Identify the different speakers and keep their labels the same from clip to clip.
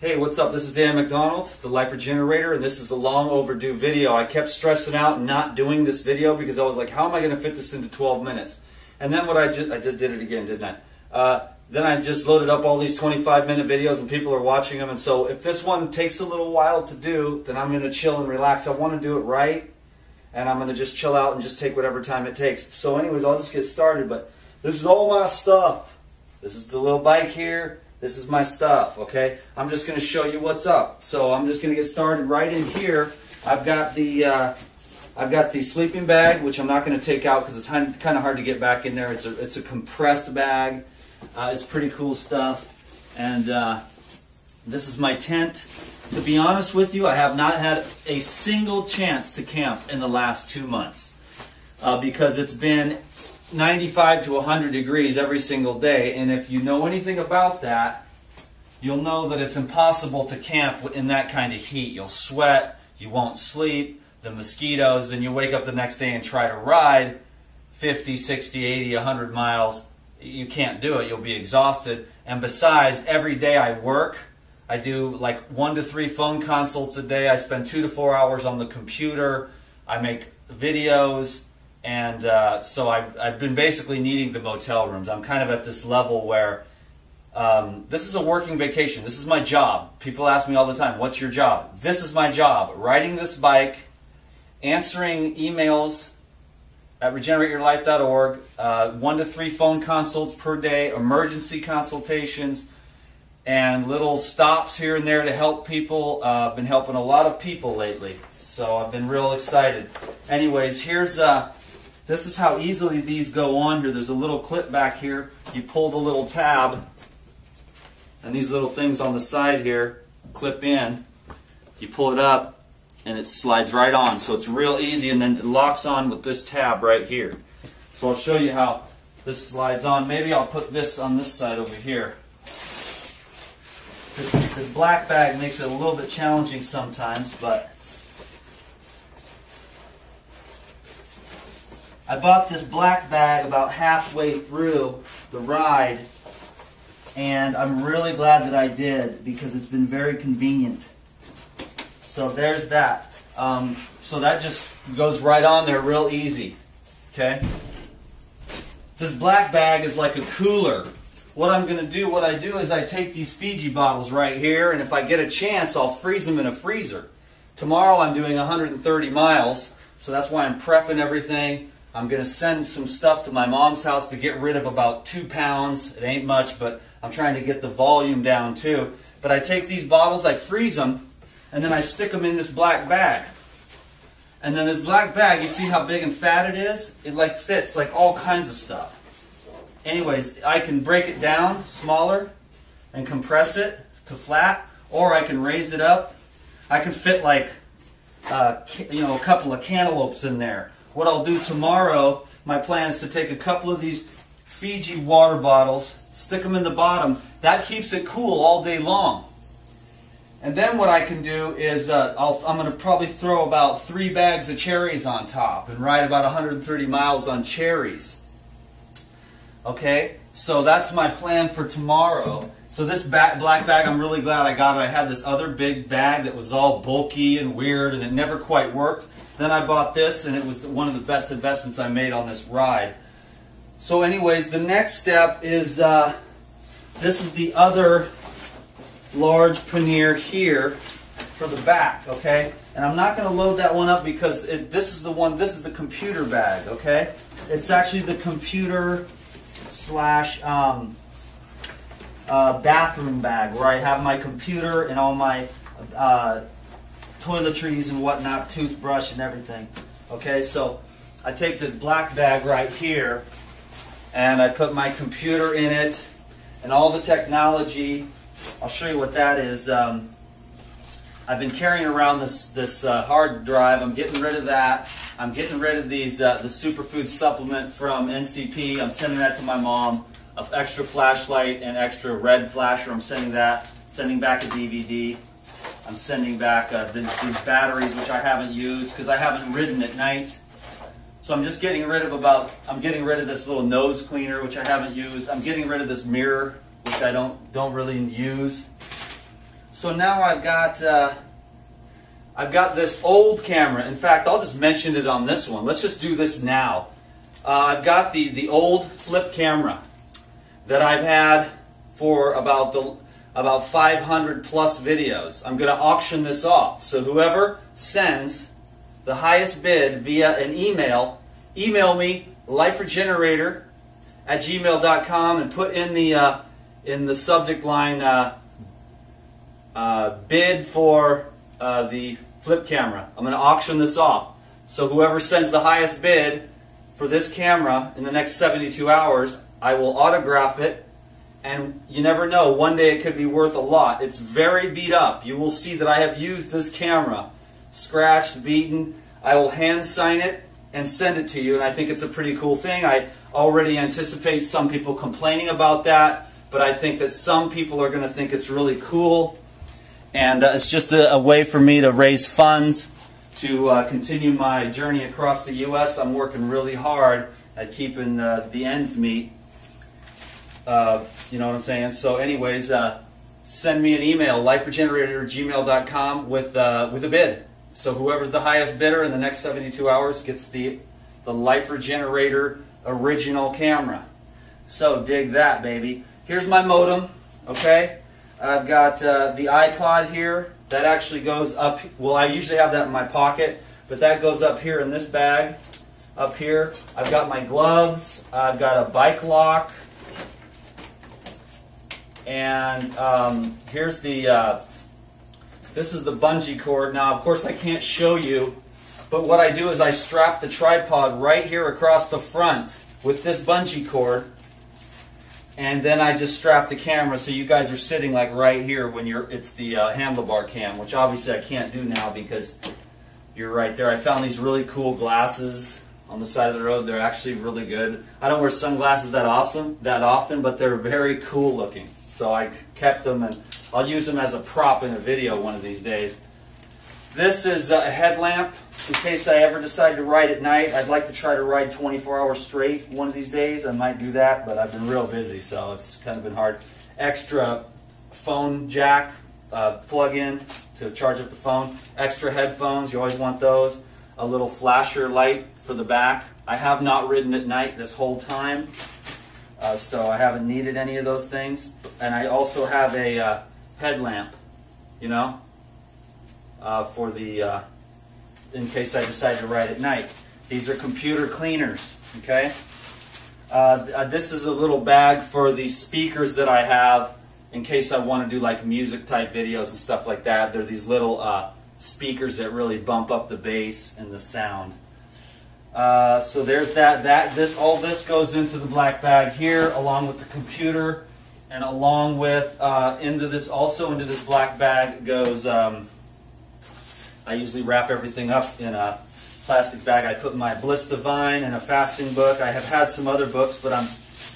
Speaker 1: Hey, what's up? This is Dan McDonald, the Life Regenerator, and this is a long overdue video. I kept stressing out not doing this video because I was like, how am I going to fit this into 12 minutes? And then I just did it again, didn't I? Then I just loaded up all these 25-minute videos and people are watching them. And so if this one takes a little while to do, then I'm going to chill and relax. I want to do it right, and I'm going to just chill out and just take whatever time it takes. So anyways, I'll just get started. But this is all my stuff. This is the little bike here. This is my stuff, okay? I'm just going to show you what's up. So I'm just going to get started right in here. I've got the sleeping bag, which I'm not going to take out because it's kind of hard to get back in there. It's a compressed bag. It's pretty cool stuff. And this is my tent. To be honest with you, I have not had a single chance to camp in the last 2 months because it's been 95 to 100 degrees every single day, and if you know anything about that, you'll know that it's impossible to camp in that kind of heat. You'll sweat, you won't sleep, the mosquitoes, and you wake up the next day and try to ride 50, 60, 80, 100 miles. You can't do it. You'll be exhausted. And besides, every day I work. I do like 1 to 3 phone consults a day. I spend 2 to 4 hours on the computer. I make videos. And so I've been basically needing the motel rooms. I'm kind of at this level where this is a working vacation. This is my job. People ask me all the time, what's your job? This is my job. Riding this bike, answering emails at regenerate-your-life.org, 1 to 3 phone consults per day, emergency consultations, and little stops here and there to help people. I've been helping a lot of people lately, so I've been real excited. Anyways, this is how easily these go on here. There's a little clip back here. You pull the little tab, and these little things on the side here clip in. You pull it up, and it slides right on. So it's real easy, and then it locks on with this tab right here. So I'll show you how this slides on. Maybe I'll put this on this side over here. This black bag makes it a little bit challenging sometimes, but I bought this black bag about halfway through the ride, and I'm really glad that I did because it's been very convenient. So there's that. So that just goes right on there real easy. Okay? This black bag is like a cooler. What I do is I take these Fiji bottles right here, and if I get a chance, I'll freeze them in a freezer. Tomorrow I'm doing 130 miles, so that's why I'm prepping everything. I'm going to send some stuff to my mom's house to get rid of about 2 pounds. It ain't much, but I'm trying to get the volume down too. But I take these bottles, I freeze them, and then I stick them in this black bag. And then this black bag, you see how big and fat it is? It like fits like all kinds of stuff. Anyways, I can break it down smaller and compress it to flat, or I can raise it up. I can fit like a couple of cantaloupes in there. What I'll do tomorrow, my plan is to take a couple of these Fiji water bottles, stick them in the bottom. That keeps it cool all day long. And then what I can do is I'm going to probably throw about 3 bags of cherries on top and ride about 130 miles on cherries. Okay, so that's my plan for tomorrow. So this black bag, I'm really glad I got it. I had this other big bag that was all bulky and weird, and it never quite worked. Then I bought this, and it was one of the best investments I made on this ride. So anyways, the next step is, this is the other large pannier here for the back, okay? And I'm not going to load that one up because this is the computer bag, okay? It's actually the computer slash bathroom bag where I have my computer and all my toiletries and whatnot, toothbrush and everything. Okay, so I take this black bag right here and I put my computer in it and all the technology. I'll show you what that is. I've been carrying around this hard drive. I'm getting rid of that. I'm getting rid of these the superfood supplement from NCP. I'm sending that to my mom. An extra flashlight and extra red flasher. I'm sending that. Sending back a DVD. I'm sending back these batteries which I haven't used because I haven't ridden at night. So I'm just getting rid of I'm getting rid of this little nose cleaner which I haven't used. I'm getting rid of this mirror which I don't really use. So now I've got this old camera. In fact, I'll just mention it on this one. Let's just do this now. I've got the old flip camera that I've had for about 500 plus videos. I'm going to auction this off. So whoever sends the highest bid via an email me liferegenerator@gmail.com and put in the subject line bid for the flip camera. I'm going to auction this off. So whoever sends the highest bid for this camera in the next 72 hours, I will autograph it. And you never know, one day it could be worth a lot. It's very beat up. You will see that I have used this camera. Scratched, beaten. I will hand sign it and send it to you, and I think it's a pretty cool thing. I already anticipate some people complaining about that, but I think that some people are going to think it's really cool. And it's just a way for me to raise funds to continue my journey across the U.S. I'm working really hard at keeping the ends meet. You know what I'm saying? So anyways, send me an email, liferegenerator@gmail.com with a bid. So whoever's the highest bidder in the next 72 hours gets the Life Regenerator original camera. So dig that, baby. Here's my modem, okay? I've got the iPod here. That actually goes up, well, I usually have that in my pocket, but that goes up here in this bag, up here. I've got my gloves. I've got a bike lock. And here's the, this is the bungee cord. Now, of course, I can't show you, but what I do is I strap the tripod right here across the front with this bungee cord, and then I just strap the camera so you guys are sitting like right here when it's the handlebar cam, which obviously I can't do now because you're right there. I found these really cool glasses on the side of the road. They're actually really good. I don't wear sunglasses that often, but they're very cool looking. So I kept them, and I'll use them as a prop in a video one of these days. This is a headlamp in case I ever decide to ride at night. I'd like to try to ride 24 hours straight one of these days. I might do that, but I've been real busy, so it's kind of been hard. Extra phone jack plug-in to charge up the phone. Extra headphones, you always want those. A little flasher light for the back. I have not ridden at night this whole time, so I haven't needed any of those things. And I also have a headlamp, you know, for the in case I decide to ride at night. These are computer cleaners, okay? This is a little bag for the speakers that I have in case I want to do like music type videos and stuff like that. They're these little speakers that really bump up the bass and the sound. So there's that. All this goes into the black bag here, along with the computer, and along with into this black bag goes. I usually wrap everything up in a plastic bag. I put my Bliss Divine and a fasting book. I have had some other books, but I'm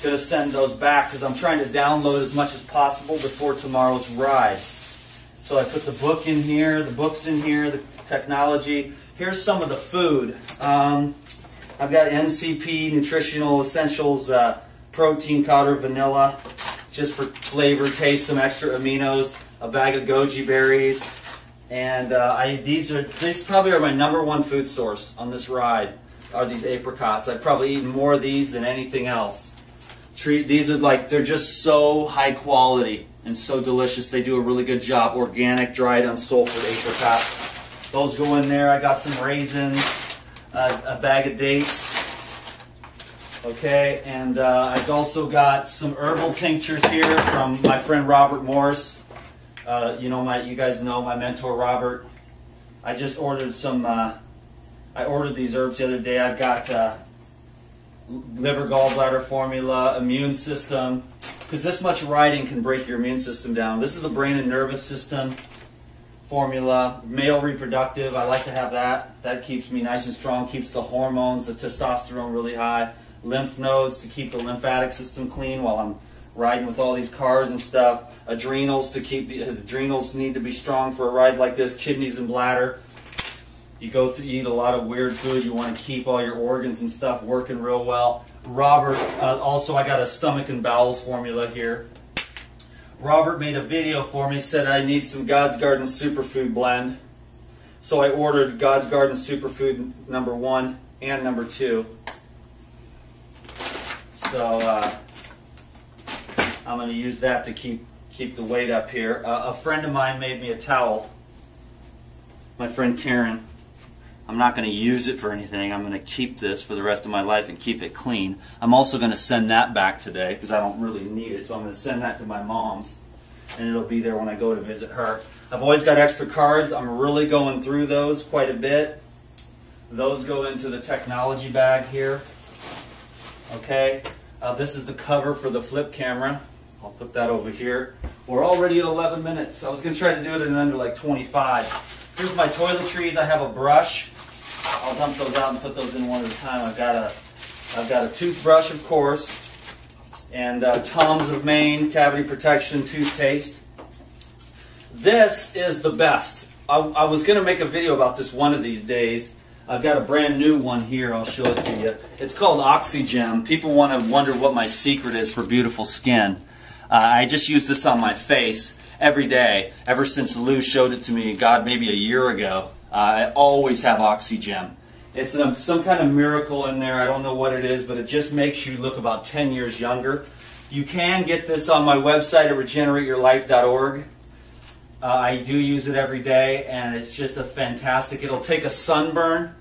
Speaker 1: going to send those back because I'm trying to download as much as possible before tomorrow's ride. So I put the book in here, the books in here, the technology. Here's some of the food. I've got NCP, Nutritional Essentials, protein powder, vanilla, just for flavor, taste, some extra aminos, a bag of goji berries, and these probably are my #1 food source on this ride, are these apricots. I've probably eaten more of these than anything else. These are like, they're just so high quality and so delicious. They do a really good job. Organic, dried, unsulfured apricots. Those go in there. I got some raisins, a bag of dates. Okay, and I've also got some herbal tinctures here from my friend Robert Morris. You guys know my mentor Robert. I just ordered some. I ordered these herbs the other day. I've got liver gallbladder formula, immune system, because this much riding can break your immune system down. This is a brain and nervous system formula, male reproductive. I like to have that. That keeps me nice and strong, keeps the hormones, the testosterone really high. Lymph nodes to keep the lymphatic system clean while I'm riding with all these cars and stuff. Adrenals to keep the adrenals need to be strong for a ride like this. Kidneys and bladder. You eat a lot of weird food. You want to keep all your organs and stuff working real well. Robert, also I got a stomach and bowels formula here. Robert made a video for me, said I need some God's Garden Superfood blend. So I ordered God's Garden Superfood #1 and #2. So I'm going to use that to keep the weight up here. A friend of mine made me a towel. My friend Karen. I'm not going to use it for anything. I'm going to keep this for the rest of my life and keep it clean. I'm also going to send that back today because I don't really need it. So I'm going to send that to my mom's, and it'll be there when I go to visit her. I've always got extra cards. I'm really going through those quite a bit. Those go into the technology bag here. Okay. This is the cover for the flip camera. I'll put that over here. We're already at 11 minutes. I was going to try to do it in under like 25. Here's my toiletries. I have a brush. I'll dump those out and put those in one at a time. I've got a toothbrush, of course, and Tom's of Maine cavity protection toothpaste. This is the best. I was going to make a video about this one of these days. I've got a brand new one here. I'll show it to you. It's called Oxygem. People want to wonder what my secret is for beautiful skin. I just use this on my face every day, ever since Lou showed it to me, God, maybe a year ago. I always have Oxygem. It's some kind of miracle in there. I don't know what it is, but it just makes you look about 10 years younger. You can get this on my website at regeneratyourlife.org. I do use it every day, and it's just a fantastic. It'll take a sunburn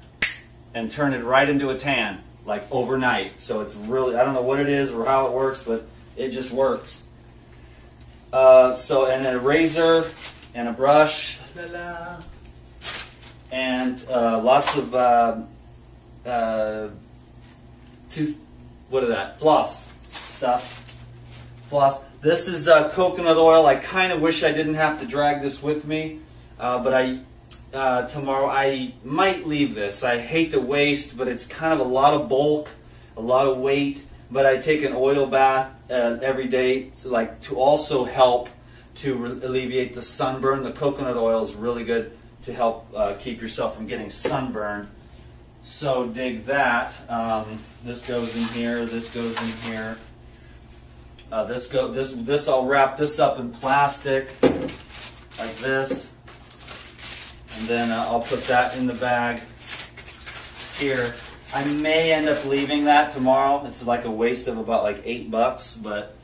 Speaker 1: and turn it right into a tan, like overnight. So it's really, I don't know what it is or how it works, but it just works. And then a razor and a brush, and lots of floss stuff. Floss. This is coconut oil. I kind of wish I didn't have to drag this with me, but tomorrow I might leave this. I hate to waste, but it's kind of a lot of bulk, a lot of weight. But I take an oil bath every day, to also help to alleviate the sunburn. The coconut oil is really good to help keep yourself from getting sunburned. So dig that. This goes in here. This goes in here. This I'll wrap this up in plastic like this, and then I'll put that in the bag here. I may end up leaving that tomorrow. It's like a waste of about like $8, but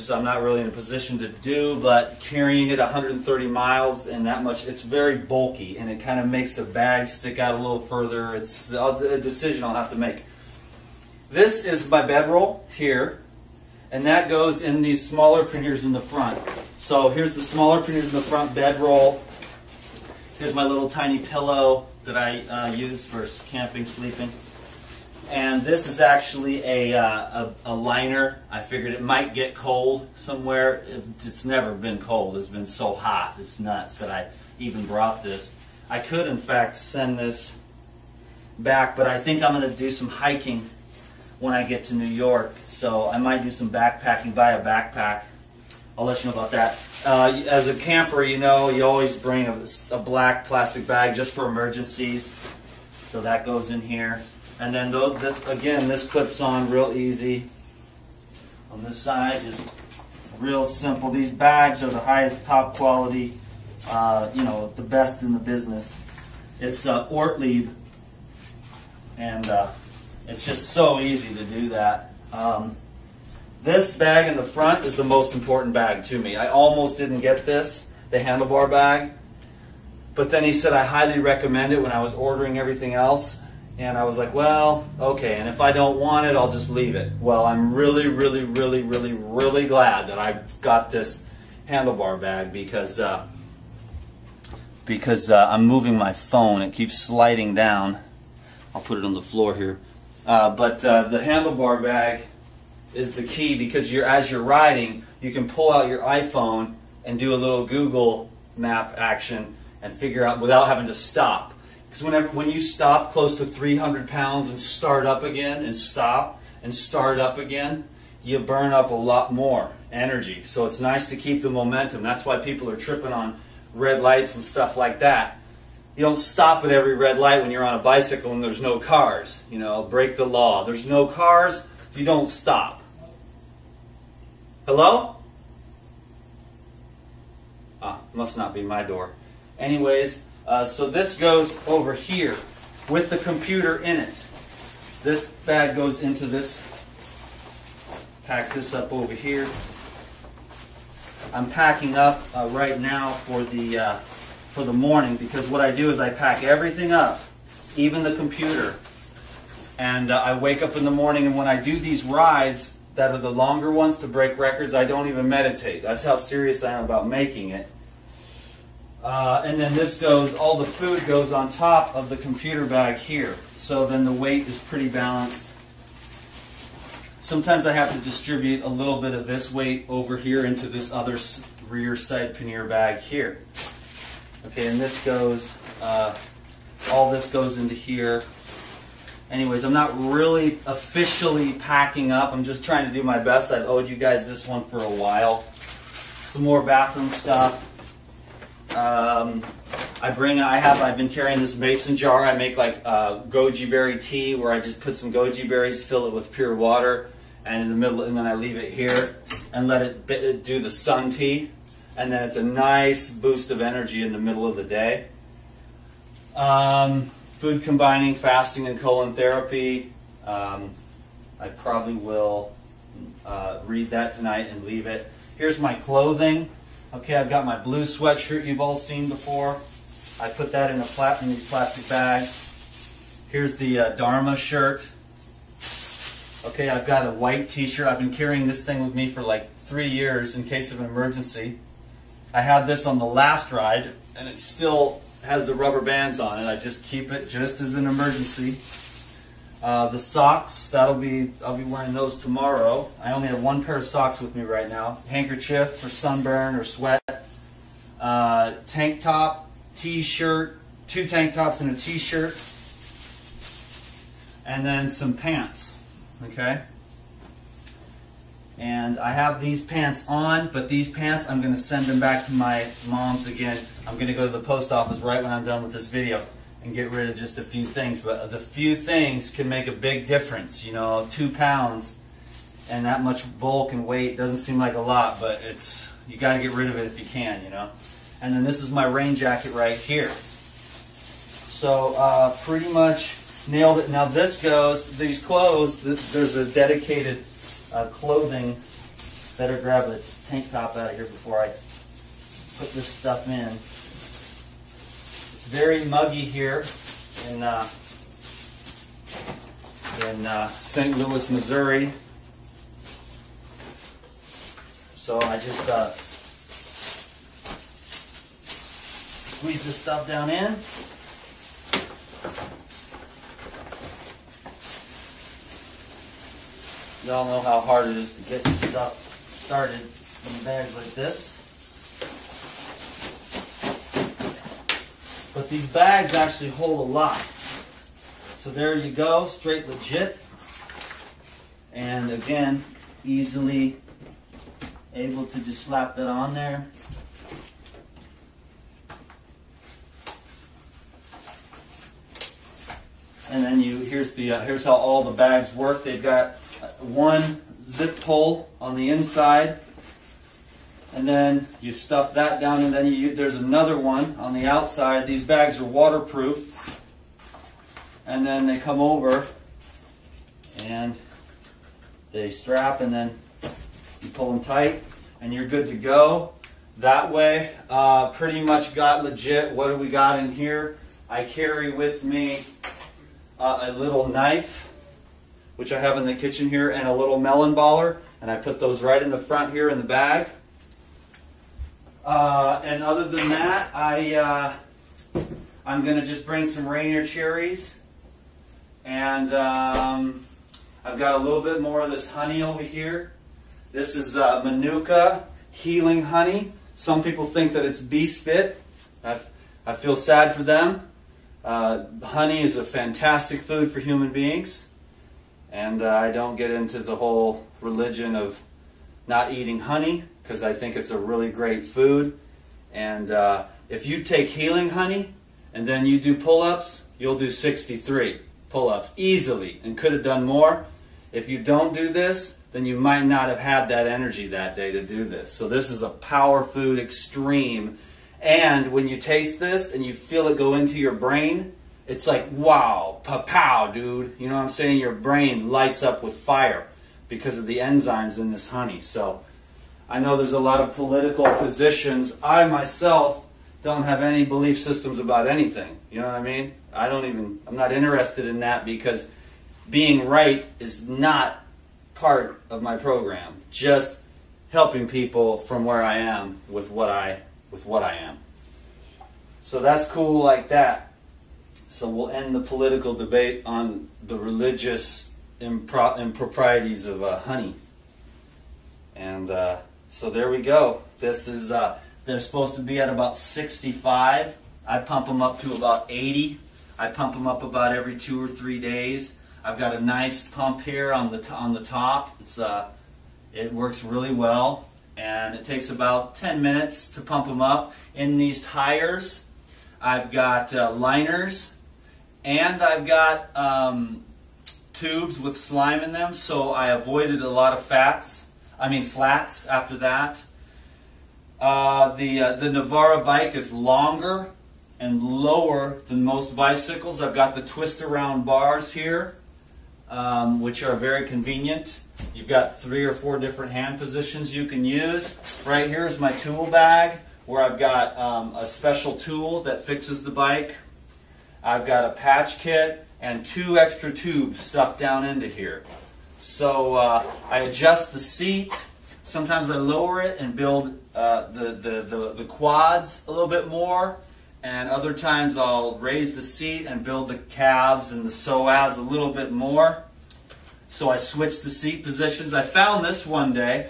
Speaker 1: I'm not really in a position to do. But carrying it 130 miles and that much, it's very bulky, and it kind of makes the bag stick out a little further. It's a decision I'll have to make. This is my bedroll here, and that goes in these smaller printers in the front. So here's the smaller printers in the front bedroll. Here's my little tiny pillow that I use for camping, sleeping. And this is actually a liner. I figured it might get cold somewhere. It's never been cold. It's been so hot. It's nuts that I even brought this. I could, in fact, send this back, but I think I'm going to do some hiking when I get to New York. So I might do some backpacking, buy a backpack. I'll let you know about that. As a camper, you know, you always bring a black plastic bag just for emergencies. So that goes in here. And then this clips on real easy. On this side, just real simple. These bags are the highest, top quality, the best in the business. It's Ortlieb, and it's just so easy to do that. This bag in the front is the most important bag to me. I almost didn't get this, the handlebar bag, but then he said I highly recommend it when I was ordering everything else, and I was like, well, okay, and if I don't want it, I'll just leave it. Well, I'm really, really, really, really, really glad that I got this handlebar bag because I'm moving my phone. It keeps sliding down. I'll put it on the floor here. But the handlebar bag is the key, because as you're riding, you can pull out your iPhone and do a little Google map action and figure out without having to stop. Because when you stop close to 300 pounds and start up again and stop and start up again, you burn up a lot more energy. So it's nice to keep the momentum. That's why people are tripping on red lights and stuff like that. You don't stop at every red light when you're on a bicycle and there's no cars. You know, break the law. There's no cars, you don't stop. Hello? Must not be my door. Anyways, so this goes over here with the computer in it. This bag goes into this. Pack this up over here. I'm packing up right now for the morning, because what I do is I pack everything up, even the computer, and I wake up in the morning, and when I do these rides that are the longer ones to break records, I don't even meditate. That's how serious I am about making it. And then this goes, all the food goes on top of the computer bag here, so then the weight is pretty balanced. Sometimes I have to distribute a little bit of this weight over here into this other rear side pannier bag here. Okay, and this goes, all this goes into here. Anyways, I'm not really officially packing up. I'm just trying to do my best. I've owed you guys this one for a while. Some more bathroom stuff. I've been carrying this mason jar. I make like goji berry tea, where I just put some goji berries, fill it with pure water, and in the middle, and then I leave it here and let it do the sun tea, and then it's a nice boost of energy in the middle of the day. Food combining fasting and colon therapy. I probably will read that tonight and leave it. Here's my clothing. Okay, I've got my blue sweatshirt you've all seen before. I put that in these plastic bags. Here's the Dharma shirt. Okay, I've got a white t-shirt. I've been carrying this thing with me for like 3 years in case of an emergency. I had this on the last ride, and it still has the rubber bands on it. I just keep it just as an emergency. The socks, I'll be wearing those tomorrow. I only have one pair of socks with me right now. Handkerchief for sunburn or sweat. Tank top, t-shirt, 2 tank tops and a t-shirt. And then some pants. Okay? And I have these pants on, but these pants, I'm going to send them back to my mom's again. I'm going to go to the post office right when I'm done with this video and get rid of just a few things. But the few things can make a big difference. You know, 2 pounds and that much bulk and weight doesn't seem like a lot, but you got to get rid of it if you can, you know. And then this is my rain jacket right here. So pretty much nailed it. Now this goes, these clothes, there's a dedicated clothing. Better grab the tank top out of here before I put this stuff in. It's very muggy here in St. Louis, Missouri. So I just squeeze this stuff down in. Y'all know how hard it is to get stuff started in bags like this. But these bags actually hold a lot. So there you go, straight legit. And again, easily able to just slap that on there. And then here's how all the bags work. They've got one zip pull on the inside, and then you stuff that down, and then there's another one on the outside. These bags are waterproof, and then they come over and they strap, and then you pull them tight and you're good to go. That way, pretty much got legit. What do we got in here? I carry with me a little knife, which I have in the kitchen here, and a little melon baller, and I put those right in the front here in the bag. And other than that, I'm going to just bring some Rainier cherries, and I've got a little bit more of this honey over here. This is Manuka healing honey. Some people think that it's bee spit. I feel sad for them. Honey is a fantastic food for human beings. And I don't get into the whole religion of not eating honey, because I think it's a really great food. And if you take healing honey and then you do pull-ups, you'll do 63 pull-ups easily, and could have done more. If you don't do this, then you might not have had that energy that day to do this. So this is a power food extreme, And when you taste this and you feel it go into your brain, it's like, wow, pa-pow, dude. You know what I'm saying? Your brain lights up with fire because of the enzymes in this honey. So I know there's a lot of political positions. I myself don't have any belief systems about anything. You know what I mean? I'm not interested in that, because being right is not part of my program. Just helping people from where I am with what I am. So that's cool like that. So we'll end the political debate on the religious improprieties of honey. And so there we go. This is, they're supposed to be at about 65. I pump them up to about 80. I pump them up about every 2 or 3 days. I've got a nice pump here on the top. It works really well, and it takes about 10 minutes to pump them up. In these tires, I've got liners, and I've got tubes with slime in them, so I avoided a lot of flats after that. The Navara bike is longer and lower than most bicycles. I've got the twist around bars here, which are very convenient. You've got 3 or 4 different hand positions you can use. Right here is my tool bag, where I've got a special tool that fixes the bike. I've got a patch kit and 2 extra tubes stuffed down into here. So I adjust the seat. Sometimes I lower it and build the quads a little bit more, and other times I'll raise the seat and build the calves and the psoas a little bit more. So I switch the seat positions. I found this one day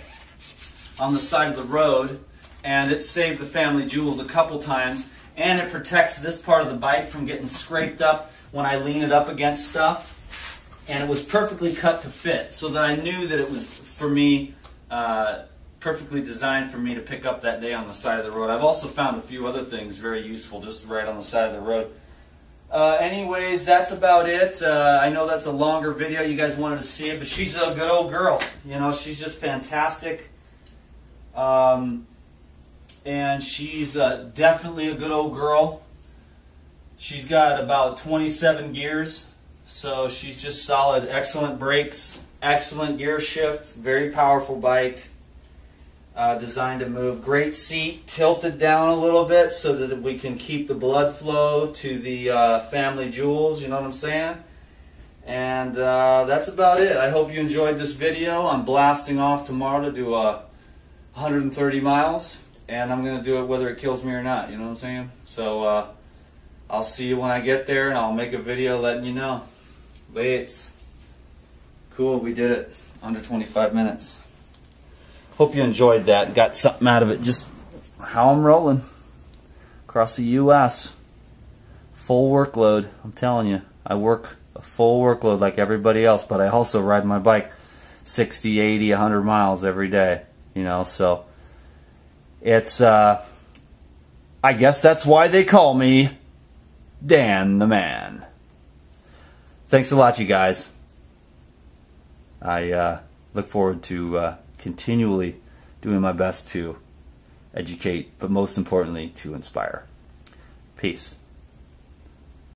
Speaker 1: on the side of the road, and it saved the family jewels a couple times, and it protects this part of the bike from getting scraped up when I lean it up against stuff. And it was perfectly cut to fit, so that I knew that it was for me, perfectly designed for me to pick up that day on the side of the road. I've also found a few other things very useful just right on the side of the road. Anyways, that's about it. I know that's a longer video. You guys wanted to see it, but she's a good old girl. You know, she's just fantastic. And she's definitely a good old girl. She's got about 27 gears, so she's just solid. Excellent brakes, excellent gear shift, very powerful bike. Designed to move. Great seat, tilted down a little bit so that we can keep the blood flow to the family jewels, you know what I'm saying? And that's about it. I hope you enjoyed this video. I'm blasting off tomorrow to do 130 miles, and I'm going to do it whether it kills me or not, you know what I'm saying? So I'll see you when I get there, and I'll make a video letting you know. But it's cool, we did it under 25 minutes. Hope you enjoyed that and got something out of it. Just how I'm rolling across the U.S. Full workload. I'm telling you, I work a full workload like everybody else, but I also ride my bike 60, 80, 100 miles every day. You know, so it's, I guess that's why they call me Dan the Man. Thanks a lot, you guys. I look forward to continually doing my best to educate, but most importantly to inspire. Peace.